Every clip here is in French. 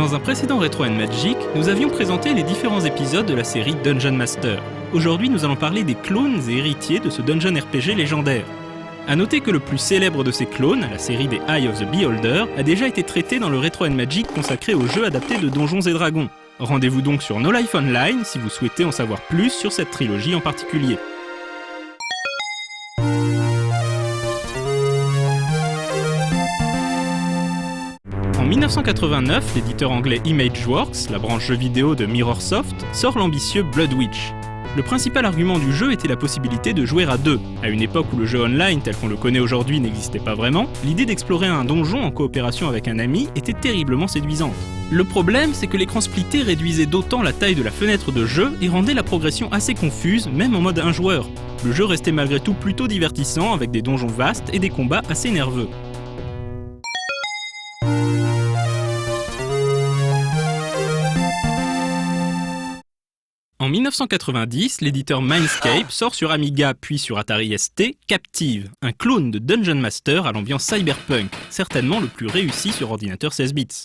Dans un précédent Retro & Magic, nous avions présenté les différents épisodes de la série Dungeon Master. Aujourd'hui, nous allons parler des clones et héritiers de ce dungeon RPG légendaire. A noter que le plus célèbre de ces clones, la série des Eye of the Beholder, a déjà été traité dans le Retro & Magic consacré aux jeux adaptés de Donjons et Dragons. Rendez-vous donc sur No Life Online si vous souhaitez en savoir plus sur cette trilogie en particulier. En 1989, l'éditeur anglais Imageworks, la branche jeux vidéo de Mirrorsoft, sort l'ambitieux Blood Witch. Le principal argument du jeu était la possibilité de jouer à deux. À une époque où le jeu online tel qu'on le connaît aujourd'hui n'existait pas vraiment, l'idée d'explorer un donjon en coopération avec un ami était terriblement séduisante. Le problème, c'est que l'écran splitté réduisait d'autant la taille de la fenêtre de jeu et rendait la progression assez confuse, même en mode un joueur. Le jeu restait malgré tout plutôt divertissant avec des donjons vastes et des combats assez nerveux. En 1990, l'éditeur Mindscape sort sur Amiga puis sur Atari ST Captive, un clone de Dungeon Master à l'ambiance cyberpunk, certainement le plus réussi sur ordinateur 16 bits.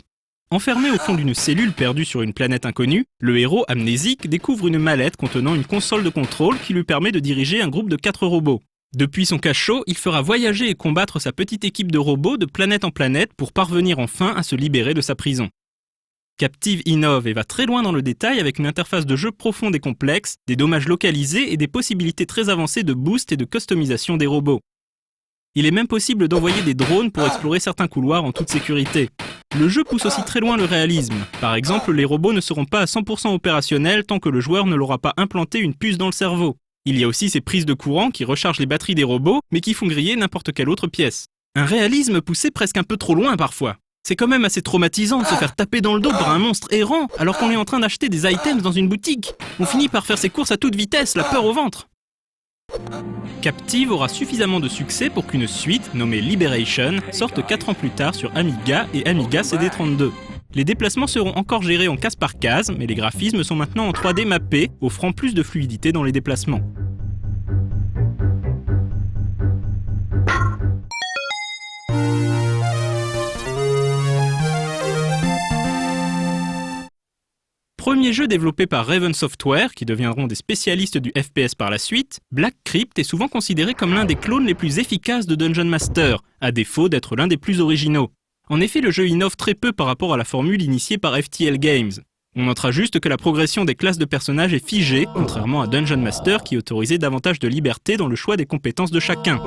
Enfermé au fond d'une cellule perdue sur une planète inconnue, le héros amnésique découvre une mallette contenant une console de contrôle qui lui permet de diriger un groupe de 4 robots. Depuis son cachot, il fera voyager et combattre sa petite équipe de robots de planète en planète pour parvenir enfin à se libérer de sa prison. Captive innove et va très loin dans le détail avec une interface de jeu profonde et complexe, des dommages localisés et des possibilités très avancées de boost et de customisation des robots. Il est même possible d'envoyer des drones pour explorer certains couloirs en toute sécurité. Le jeu pousse aussi très loin le réalisme. Par exemple, les robots ne seront pas à 100% opérationnels tant que le joueur ne leur aura pas implanté une puce dans le cerveau. Il y a aussi ces prises de courant qui rechargent les batteries des robots, mais qui font griller n'importe quelle autre pièce. Un réalisme poussé presque un peu trop loin parfois. C'est quand même assez traumatisant de se faire taper dans le dos par un monstre errant alors qu'on est en train d'acheter des items dans une boutique. On finit par faire ses courses à toute vitesse, la peur au ventre. Captive aura suffisamment de succès pour qu'une suite, nommée Liberation, sorte 4 ans plus tard sur Amiga et Amiga CD32. Les déplacements seront encore gérés en case par case, mais les graphismes sont maintenant en 3D mappés, offrant plus de fluidité dans les déplacements. Premier jeu développé par Raven Software, qui deviendront des spécialistes du FPS par la suite, Black Crypt est souvent considéré comme l'un des clones les plus efficaces de Dungeon Master, à défaut d'être l'un des plus originaux. En effet, le jeu innove très peu par rapport à la formule initiée par FTL Games. On notera juste que la progression des classes de personnages est figée, contrairement à Dungeon Master qui autorisait davantage de liberté dans le choix des compétences de chacun.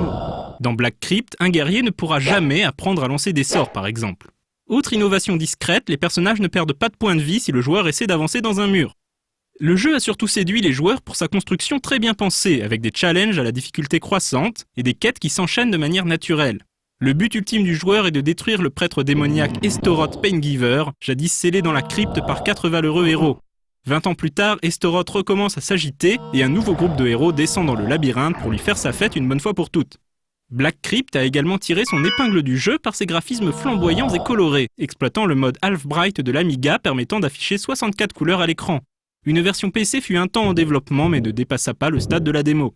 Dans Black Crypt, un guerrier ne pourra jamais apprendre à lancer des sorts par exemple. Autre innovation discrète, les personnages ne perdent pas de points de vie si le joueur essaie d'avancer dans un mur. Le jeu a surtout séduit les joueurs pour sa construction très bien pensée, avec des challenges à la difficulté croissante et des quêtes qui s'enchaînent de manière naturelle. Le but ultime du joueur est de détruire le prêtre démoniaque Estoroth Paingiver, jadis scellé dans la crypte par 4 valeureux héros. 20 ans plus tard, Estoroth recommence à s'agiter et un nouveau groupe de héros descend dans le labyrinthe pour lui faire sa fête une bonne fois pour toutes. Black Crypt a également tiré son épingle du jeu par ses graphismes flamboyants et colorés, exploitant le mode Half Bright de l'Amiga permettant d'afficher 64 couleurs à l'écran. Une version PC fut un temps en développement mais ne dépassa pas le stade de la démo.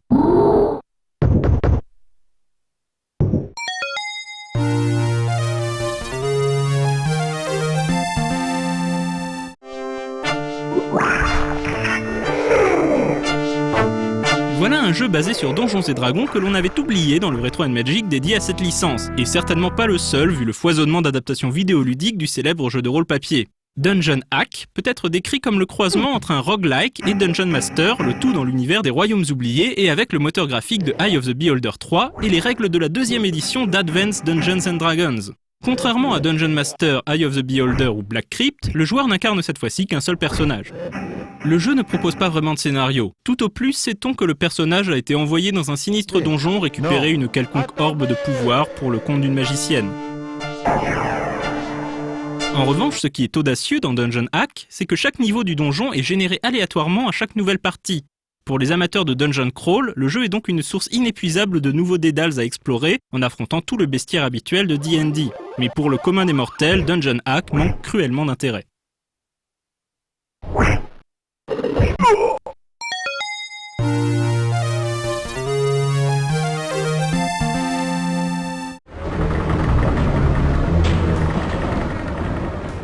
Voilà un jeu basé sur Donjons et Dragons que l'on avait oublié dans le Retro & Magic dédié à cette licence, et certainement pas le seul vu le foisonnement d'adaptations vidéoludiques du célèbre jeu de rôle papier. Dungeon Hack peut être décrit comme le croisement entre un roguelike et Dungeon Master, le tout dans l'univers des Royaumes oubliés et avec le moteur graphique de Eye of the Beholder 3 et les règles de la deuxième édition d'Advanced Dungeons & Dragons. Contrairement à Dungeon Master, Eye of the Beholder ou Black Crypt, le joueur n'incarne cette fois-ci qu'un seul personnage. Le jeu ne propose pas vraiment de scénario. Tout au plus, sait-on que le personnage a été envoyé dans un sinistre donjon récupérer une quelconque orbe de pouvoir pour le compte d'une magicienne. En revanche, ce qui est audacieux dans Dungeon Hack, c'est que chaque niveau du donjon est généré aléatoirement à chaque nouvelle partie. Pour les amateurs de Dungeon Crawl, le jeu est donc une source inépuisable de nouveaux dédales à explorer en affrontant tout le bestiaire habituel de D&D. Mais pour le commun des mortels, Dungeon Hack manque cruellement d'intérêt.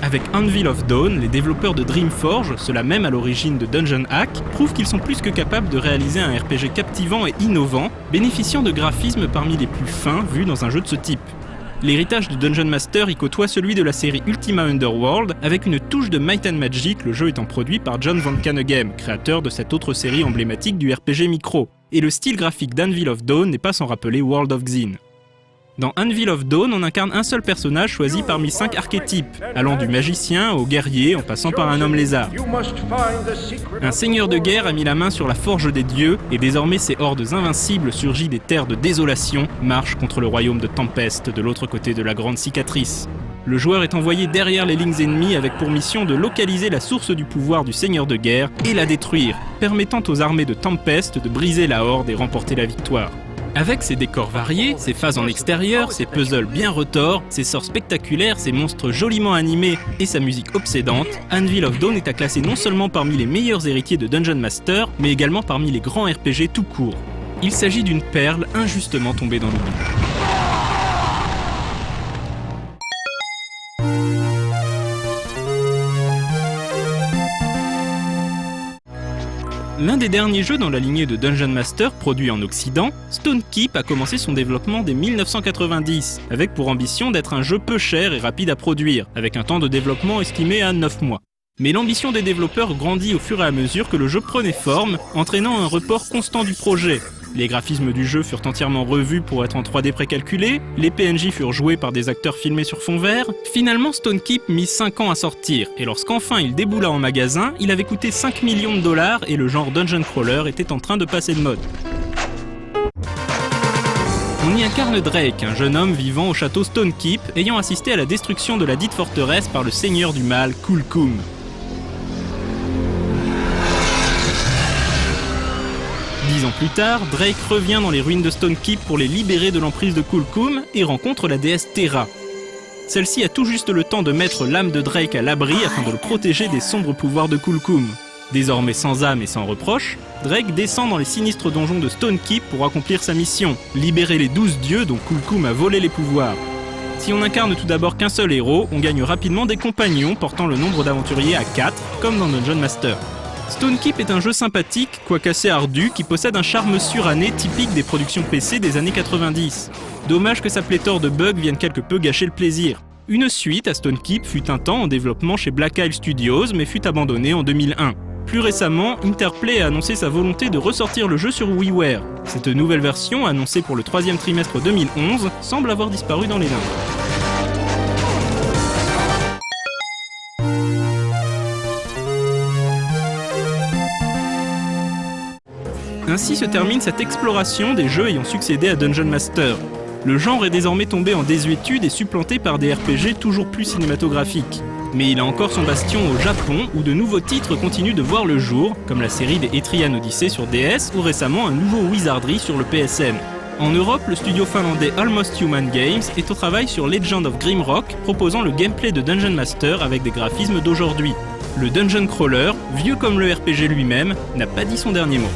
Avec Anvil of Dawn, les développeurs de Dreamforge, ceux-là même à l'origine de Dungeon Hack, prouvent qu'ils sont plus que capables de réaliser un RPG captivant et innovant, bénéficiant de graphismes parmi les plus fins vus dans un jeu de ce type. L'héritage de Dungeon Master y côtoie celui de la série Ultima Underworld, avec une touche de Might and Magic, le jeu étant produit par John Van Caneghem, créateur de cette autre série emblématique du RPG micro. Et le style graphique d'Anvil of Dawn n'est pas sans rappeler World of Xen. Dans Anvil of Dawn, on incarne un seul personnage choisi parmi 5 archétypes, allant du magicien au guerrier en passant par un homme lézard. Un seigneur de guerre a mis la main sur la forge des dieux, et désormais ces hordes invincibles surgies des terres de désolation marchent contre le royaume de Tempest de l'autre côté de la grande cicatrice. Le joueur est envoyé derrière les lignes ennemies avec pour mission de localiser la source du pouvoir du seigneur de guerre et la détruire, permettant aux armées de Tempest de briser la horde et remporter la victoire. Avec ses décors variés, ses phases en extérieur, ses puzzles bien retors, ses sorts spectaculaires, ses monstres joliment animés et sa musique obsédante, Anvil of Dawn est à classer non seulement parmi les meilleurs héritiers de Dungeon Master, mais également parmi les grands RPG tout court. Il s'agit d'une perle injustement tombée dans l'oubli. L'un des derniers jeux dans la lignée de Dungeon Master produit en Occident, Stone Keep a commencé son développement dès 1990, avec pour ambition d'être un jeu peu cher et rapide à produire, avec un temps de développement estimé à 9 mois. Mais l'ambition des développeurs grandit au fur et à mesure que le jeu prenait forme, entraînant un report constant du projet. Les graphismes du jeu furent entièrement revus pour être en 3D précalculés, les PNJ furent joués par des acteurs filmés sur fond vert. Finalement, Stone Keep mit 5 ans à sortir, et lorsqu'enfin il déboula en magasin, il avait coûté 5 millions de dollars et le genre Dungeon Crawler était en train de passer de mode. On y incarne Drake, un jeune homme vivant au château Stone Keep, ayant assisté à la destruction de la dite forteresse par le seigneur du mal, Kulkum. 10 ans plus tard, Drake revient dans les ruines de Stone Keep pour les libérer de l'emprise de Kulkum et rencontre la déesse Terra. Celle-ci a tout juste le temps de mettre l'âme de Drake à l'abri afin de le protéger des sombres pouvoirs de Kulkum. Désormais sans âme et sans reproche, Drake descend dans les sinistres donjons de Stone Keep pour accomplir sa mission, libérer les 12 dieux dont Kulkum a volé les pouvoirs. Si on incarne tout d'abord qu'un seul héros, on gagne rapidement des compagnons portant le nombre d'aventuriers à 4, comme dans Dungeon Master. Stone Keep est un jeu sympathique, quoique assez ardu, qui possède un charme suranné typique des productions PC des années 90. Dommage que sa pléthore de bugs vienne quelque peu gâcher le plaisir. Une suite à Stone Keep fut un temps en développement chez Black Isle Studios, mais fut abandonnée en 2001. Plus récemment, Interplay a annoncé sa volonté de ressortir le jeu sur WiiWare. Cette nouvelle version, annoncée pour le 3e trimestre 2011, semble avoir disparu dans les limbes. Ainsi se termine cette exploration des jeux ayant succédé à Dungeon Master. Le genre est désormais tombé en désuétude et supplanté par des RPG toujours plus cinématographiques. Mais il a encore son bastion au Japon où de nouveaux titres continuent de voir le jour, comme la série des Etrian Odyssey sur DS ou récemment un nouveau Wizardry sur le PSN. En Europe, le studio finlandais Almost Human Games est au travail sur Legend of Grimrock, proposant le gameplay de Dungeon Master avec des graphismes d'aujourd'hui. Le Dungeon Crawler, vieux comme le RPG lui-même, n'a pas dit son dernier mot.